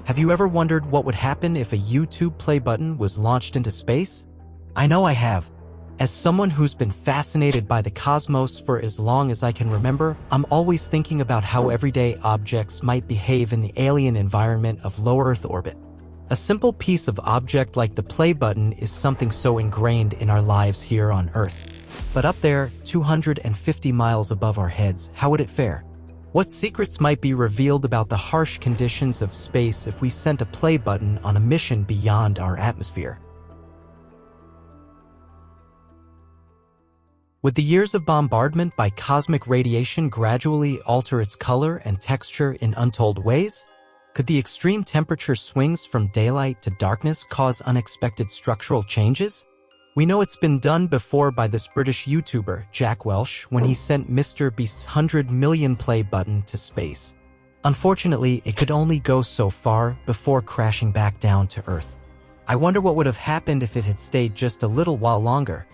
Have you ever wondered what would happen if a YouTube play button was launched into space? I know I have. As someone who's been fascinated by the cosmos for as long as I can remember, I'm always thinking about how everyday objects might behave in the alien environment of low Earth orbit. A simple piece of object like the play button is something so ingrained in our lives here on Earth. But up there, 250 miles above our heads, how would it fare? What secrets might be revealed about the harsh conditions of space if we sent a play button on a mission beyond our atmosphere? Would the years of bombardment by cosmic radiation gradually alter its color and texture in untold ways? Could the extreme temperature swings from daylight to darkness cause unexpected structural changes? We know it's been done before by this British YouTuber, Jack Welch, when he sent Mr. Beast's 100 million play button to space. Unfortunately, it could only go so far before crashing back down to Earth. I wonder what would have happened if it had stayed just a little while longer.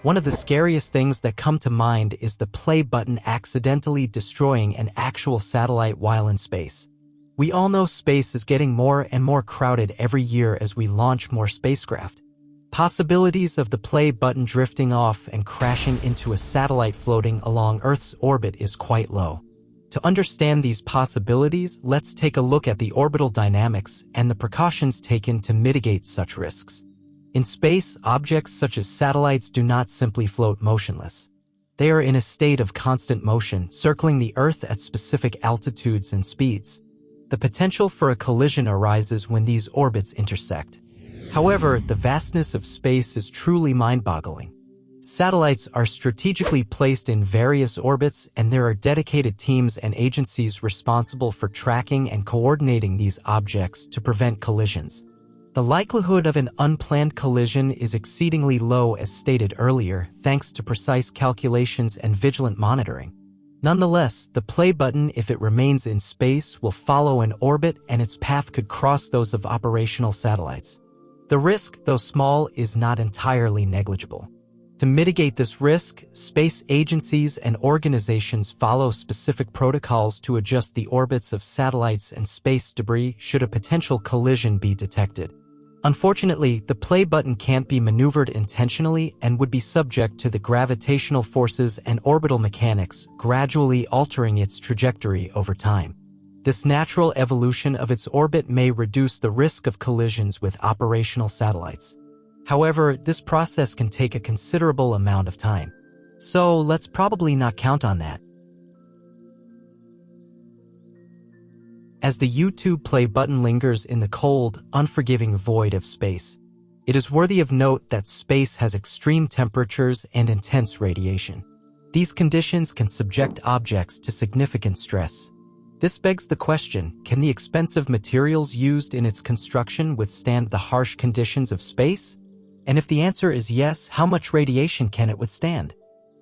One of the scariest things that come to mind is the play button accidentally destroying an actual satellite while in space. We all know space is getting more and more crowded every year as we launch more spacecraft. Possibilities of the play button drifting off and crashing into a satellite floating along Earth's orbit is quite low. To understand these possibilities, let's take a look at the orbital dynamics and the precautions taken to mitigate such risks. In space, objects such as satellites do not simply float motionless. They are in a state of constant motion, circling the Earth at specific altitudes and speeds. The potential for a collision arises when these orbits intersect. However, the vastness of space is truly mind-boggling. Satellites are strategically placed in various orbits, and there are dedicated teams and agencies responsible for tracking and coordinating these objects to prevent collisions. The likelihood of an unplanned collision is exceedingly low, as stated earlier, thanks to precise calculations and vigilant monitoring. Nonetheless, the play button, if it remains in space, will follow an orbit, and its path could cross those of operational satellites. The risk, though small, is not entirely negligible. To mitigate this risk, space agencies and organizations follow specific protocols to adjust the orbits of satellites and space debris should a potential collision be detected. Unfortunately, the play button can't be maneuvered intentionally and would be subject to the gravitational forces and orbital mechanics, gradually altering its trajectory over time. This natural evolution of its orbit may reduce the risk of collisions with operational satellites. However, this process can take a considerable amount of time. So let's probably not count on that. As the YouTube play button lingers in the cold, unforgiving void of space, it is worthy of note that space has extreme temperatures and intense radiation. These conditions can subject objects to significant stress. This begs the question, can the expensive materials used in its construction withstand the harsh conditions of space? And if the answer is yes, how much radiation can it withstand?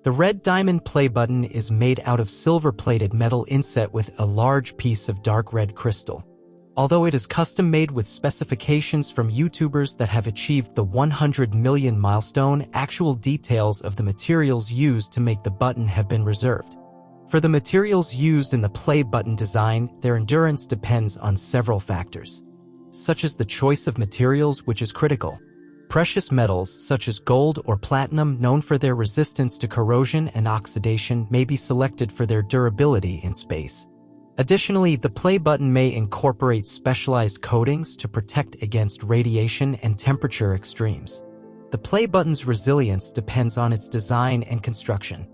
The red diamond play button is made out of silver-plated metal inset with a large piece of dark red crystal. Although it is custom-made with specifications from YouTubers that have achieved the 100 million milestone, actual details of the materials used to make the button have been reserved. For the materials used in the play button design, their endurance depends on several factors, such as the choice of materials, which is critical. Precious metals, such as gold or platinum, known for their resistance to corrosion and oxidation, may be selected for their durability in space. Additionally, the play button may incorporate specialized coatings to protect against radiation and temperature extremes. The play button's resilience depends on its design and construction.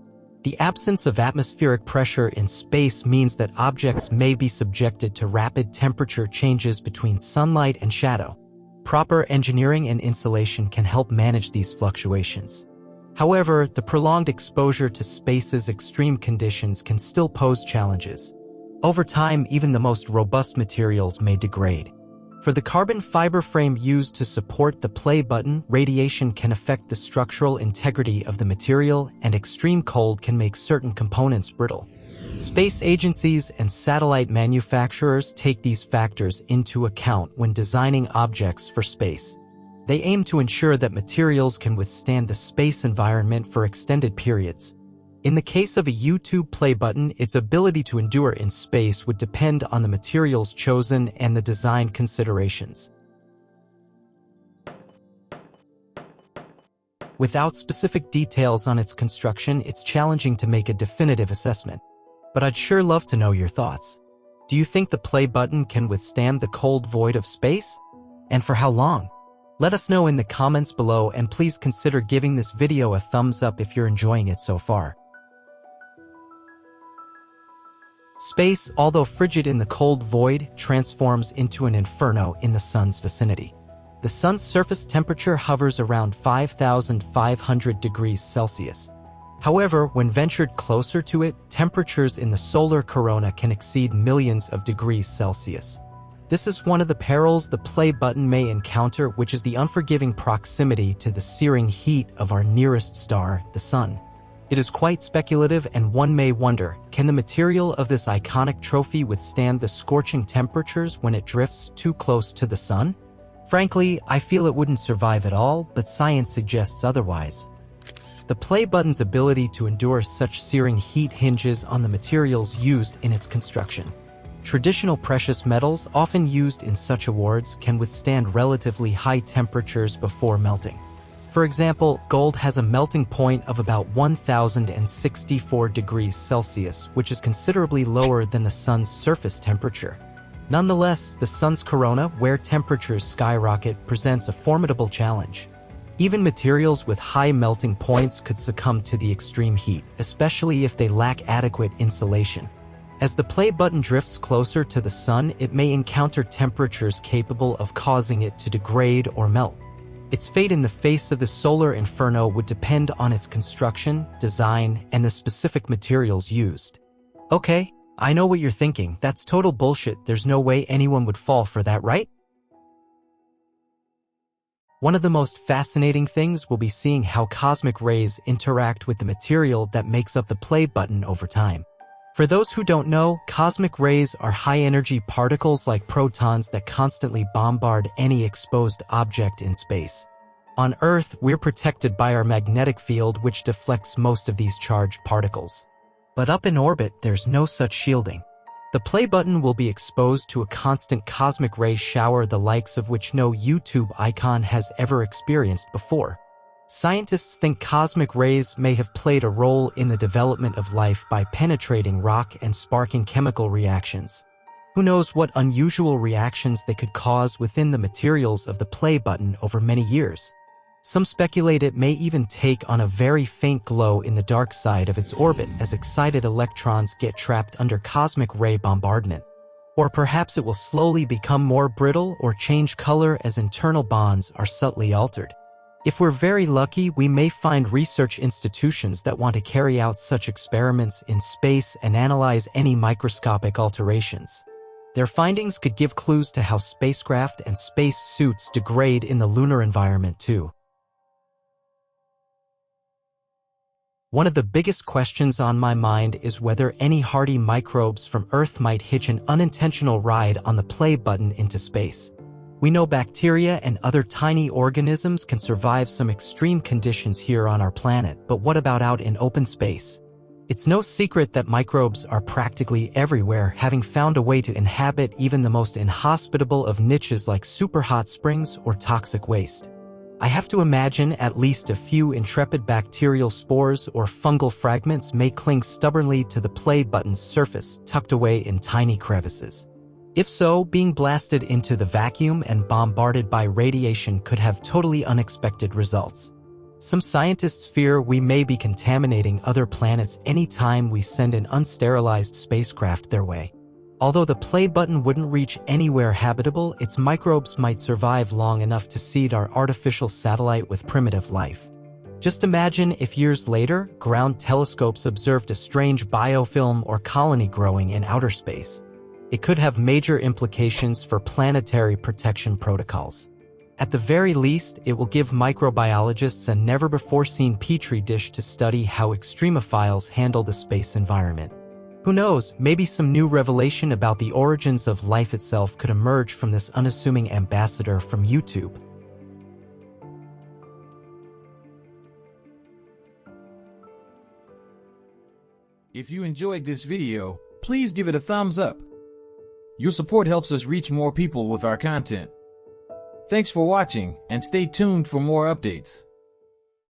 The absence of atmospheric pressure in space means that objects may be subjected to rapid temperature changes between sunlight and shadow. Proper engineering and insulation can help manage these fluctuations. However, the prolonged exposure to space's extreme conditions can still pose challenges. Over time, even the most robust materials may degrade. For the carbon fiber frame used to support the play button, radiation can affect the structural integrity of the material, and extreme cold can make certain components brittle. Space agencies and satellite manufacturers take these factors into account when designing objects for space. They aim to ensure that materials can withstand the space environment for extended periods. In the case of a YouTube play button, its ability to endure in space would depend on the materials chosen and the design considerations. Without specific details on its construction, it's challenging to make a definitive assessment. But I'd sure love to know your thoughts. Do you think the play button can withstand the cold void of space? And for how long? Let us know in the comments below, and please consider giving this video a thumbs up if you're enjoying it so far. Space, although frigid in the cold void, transforms into an inferno in the sun's vicinity. The sun's surface temperature hovers around 5,500 degrees Celsius. However, when ventured closer to it, temperatures in the solar corona can exceed millions of degrees Celsius. This is one of the perils the play button may encounter, which is the unforgiving proximity to the searing heat of our nearest star, the sun. It is quite speculative, and one may wonder, can the material of this iconic trophy withstand the scorching temperatures when it drifts too close to the sun? Frankly, I feel it wouldn't survive at all, but science suggests otherwise. The play button's ability to endure such searing heat hinges on the materials used in its construction. Traditional precious metals, often used in such awards, can withstand relatively high temperatures before melting. For example, gold has a melting point of about 1,064 degrees Celsius, which is considerably lower than the sun's surface temperature. Nonetheless, the sun's corona, where temperatures skyrocket, presents a formidable challenge. Even materials with high melting points could succumb to the extreme heat, especially if they lack adequate insulation. As the play button drifts closer to the sun, it may encounter temperatures capable of causing it to degrade or melt. Its fate in the face of the solar inferno would depend on its construction, design, and the specific materials used. Okay, I know what you're thinking. That's total bullshit. There's no way anyone would fall for that, right? One of the most fascinating things will be seeing how cosmic rays interact with the material that makes up the play button over time. For those who don't know, cosmic rays are high-energy particles like protons that constantly bombard any exposed object in space. On Earth, we're protected by our magnetic field, which deflects most of these charged particles. But up in orbit, there's no such shielding. The play button will be exposed to a constant cosmic ray shower, the likes of which no YouTube icon has ever experienced before. Scientists think cosmic rays may have played a role in the development of life by penetrating rock and sparking chemical reactions. Who knows what unusual reactions they could cause within the materials of the play button over many years. Some speculate it may even take on a very faint glow in the dark side of its orbit as excited electrons get trapped under cosmic ray bombardment. Or perhaps it will slowly become more brittle or change color as internal bonds are subtly altered. If we're very lucky, we may find research institutions that want to carry out such experiments in space and analyze any microscopic alterations. Their findings could give clues to how spacecraft and space suits degrade in the lunar environment too. One of the biggest questions on my mind is whether any hardy microbes from Earth might hitch an unintentional ride on the play button into space. We know bacteria and other tiny organisms can survive some extreme conditions here on our planet, but what about out in open space? It's no secret that microbes are practically everywhere, having found a way to inhabit even the most inhospitable of niches like superhot springs or toxic waste. I have to imagine at least a few intrepid bacterial spores or fungal fragments may cling stubbornly to the play button's surface, tucked away in tiny crevices. If so, being blasted into the vacuum and bombarded by radiation could have totally unexpected results. Some scientists fear we may be contaminating other planets anytime we send an unsterilized spacecraft their way. Although the play button wouldn't reach anywhere habitable, its microbes might survive long enough to seed our artificial satellite with primitive life. Just imagine if years later, ground telescopes observed a strange biofilm or colony growing in outer space. It could have major implications for planetary protection protocols. At the very least, it will give microbiologists a never-before-seen petri dish to study how extremophiles handle the space environment. Who knows, maybe some new revelation about the origins of life itself could emerge from this unassuming ambassador from YouTube. If you enjoyed this video, please give it a thumbs up. Your support helps us reach more people with our content. Thanks for watching, and stay tuned for more updates.